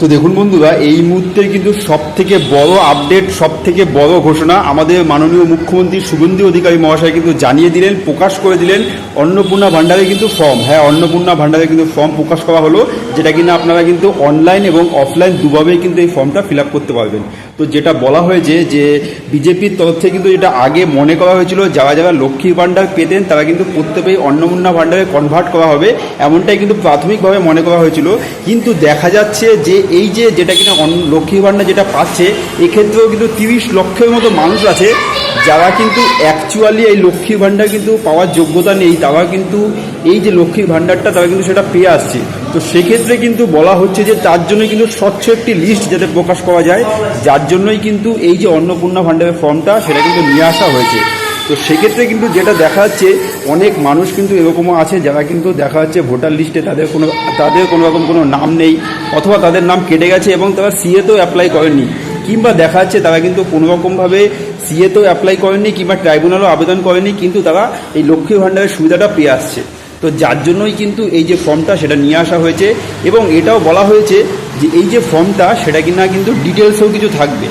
তো দেখুন বন্ধুরা, এই মুহূর্তে কিন্তু সবথেকে বড় আপডেট, সবথেকে বড় ঘোষণা আমাদের মাননীয় মুখ্যমন্ত্রী শুভেন্দু অধিকারী মহাশয় কিন্তু জানিয়ে দিলেন, প্রকাশ করে দিলেন। অন্নপূর্ণা ভাণ্ডারে কিন্তু ফর্ম, অন্নপূর্ণা ভাণ্ডারে কিন্তু ফর্ম প্রকাশ করা হলো, যেটা কিনা আপনারা কিন্তু অনলাইন এবং অফলাইন দুভাবেই কিন্তু এই ফর্মটা ফিল আপ করতে পারবেন। তো যেটা বলা হয়েছে যে বিজেপির তরফ থেকে কিন্তু যেটা আগে মনে করা হয়েছিল, যারা যারা লক্ষ্মীর ভাণ্ডার পেতেন তারা কিন্তু প্রত্যেকেই অন্নপূর্ণা ভাণ্ডারে কনভার্ট করা হবে, এমনটাই কিন্তু প্রাথমিকভাবে মনে করা হয়েছিল। কিন্তু দেখা যাচ্ছে যে এই যে যেটা কিনা লক্ষ্মীর ভাণ্ডার যেটা পাচ্ছে, এক্ষেত্রেও কিন্তু 30 লক্ষের মতো মানুষ আছে যারা কিন্তু অ্যাকচুয়ালি এই লক্ষ্মীর ভাণ্ডার কিন্তু পাওয়ার যোগ্যতা নেই, তারা কিন্তু এই যে লক্ষ্মীর ভাণ্ডারটা তারা কিন্তু সেটা পেয়ে আসছে। তো সেক্ষেত্রে কিন্তু বলা হচ্ছে যে তার জন্য কিন্তু স্বচ্ছ একটি লিস্ট যাতে প্রকাশ করা যায়, যার জন্যই কিন্তু এই যে অন্নপূর্ণা ভাণ্ডারের ফর্মটা সেটা কিন্তু নিয়ে আসা হয়েছে। তো সেক্ষেত্রে কিন্তু যেটা দেখা যাচ্ছে, অনেক মানুষ কিন্তু এরকমও আছে যারা কিন্তু দেখা যাচ্ছে ভোটার লিস্টে তাদের কোনো রকম কোনো নাম নেই, অথবা তাদের নাম কেটে গেছে এবং তারা সিএতেও অ্যাপ্লাই করেননি, কিংবা দেখা যাচ্ছে তারা কিন্তু কোনোরকমভাবে সিএতেও অ্যাপ্লাই করেননি কিংবা ট্রাইব্যুনালও আবেদন করেনি, কিন্তু তারা এই লক্ষ্মীর ভাণ্ডারের সুবিধাটা পেয়ে আসছে। তো যার জন্যই কিন্তু এই যে ফর্মটা সেটা নিয়ে আসা হয়েছে, এবং এটাও বলা হয়েছে যে এই যে ফর্মটা সেটা কিনা কিন্তু ডিটেলসেও কিছু থাকবে।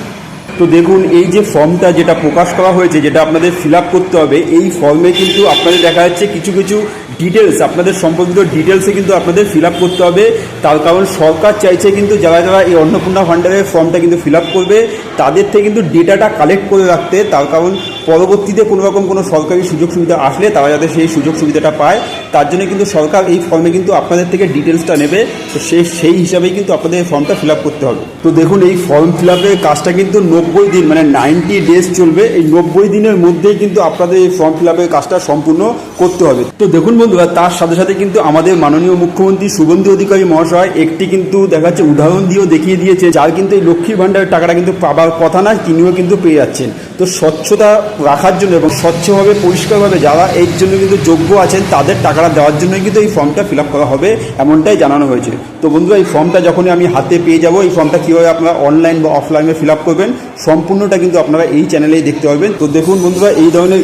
তো দেখুন, এই যে ফর্মটা যেটা প্রকাশ করা হয়েছে, যেটা আপনাদের ফিল আপ করতে হবে, এই ফর্মে কিন্তু আপনাদের দেখা যাচ্ছে কিছু কিছু ডিটেলস, আপনাদের সম্পর্কিত ডিটেলসে কিন্তু আপনাদের ফিল আপ করতে হবে। তার কারণ সরকার চাইছে কিন্তু যারা যারা এই অন্নপূর্ণা ভাণ্ডারের ফর্মটা কিন্তু ফিল আপ করবে তাদের থেকে কিন্তু ডেটাটা কালেক্ট করে রাখতে, তার কারণ পরবর্তীতে কোনো রকম কোনো সরকারি সুযোগ সুবিধা আসলে তারা যাতে সেই সুযোগ সুবিধাটা পায়, তার জন্য কিন্তু সরকার এই ফর্মে কিন্তু আপনাদের থেকে ডিটেলসটা নেবে। তো সেই হিসাবেই কিন্তু আপনাদের এই ফর্মটা ফিল আপ করতে হবে। তো দেখুন, এই ফর্ম ফিল আপের কাজটা কিন্তু 90 দিন মানে 90 ডেজ চলবে। এই 90 দিনের মধ্যেই কিন্তু আপনাদের এই ফর্ম ফিল আপের কাজটা সম্পূর্ণ করতে হবে। তো দেখুন বন্ধুরা, তার সাথে সাথে কিন্তু আমাদের মাননীয় মুখ্যমন্ত্রী শুভেন্দু অধিকারী মহাশয় একটি কিন্তু দেখা যাচ্ছে উদাহরণ দিয়েও দেখিয়ে দিয়েছে, যার কিন্তু এই লক্ষ্মীর ভাণ্ডারের টাকাটা কিন্তু পাবার কথা না, তিনিও কিন্তু পেয়ে যাচ্ছেন। তো স্বচ্ছতা রাখার জন্য এবং স্বচ্ছভাবে পরিষ্কারভাবে যারা এর জন্য কিন্তু যোগ্য আছেন তাদের টাকাটা দেওয়ার জন্যই কিন্তু এই ফর্মটা ফিল আপ করা হবে, এমনটাই জানানো হয়েছে। তো বন্ধুরা, এই ফর্মটা যখনই আমি হাতে পেয়ে যাব, এই ফর্মটা কীভাবে আপনারা অনলাইন বা অফলাইনে ফিল আপ করবেন সম্পূর্ণটা কিন্তু আপনারা এই চ্যানেলেই দেখতে পারবেন। তো দেখুন বন্ধুরা, এই ধরনের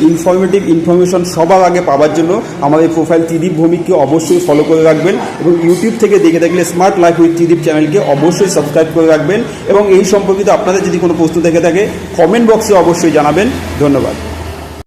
ইনফরমেশন সবার আগে পাওয়ার জন্য আমাদের প্রোফাইল ত্রিদীপ ভৌমিককে অবশ্যই ফলো করে রাখবেন, এবং ইউটিউব থেকে দেখে থাকলে স্মার্ট লাইফ উইথ ত্রিদীপ চ্যানেলকে অবশ্যই সাবস্ক্রাইব করে রাখবেন, এবং এই সম্পর্কিত আপনাদের যদি কোনো প্রশ্ন থেকে থাকে কমেন্ট বক্সে অবশ্যই জানাবেন। ধন্যবাদ।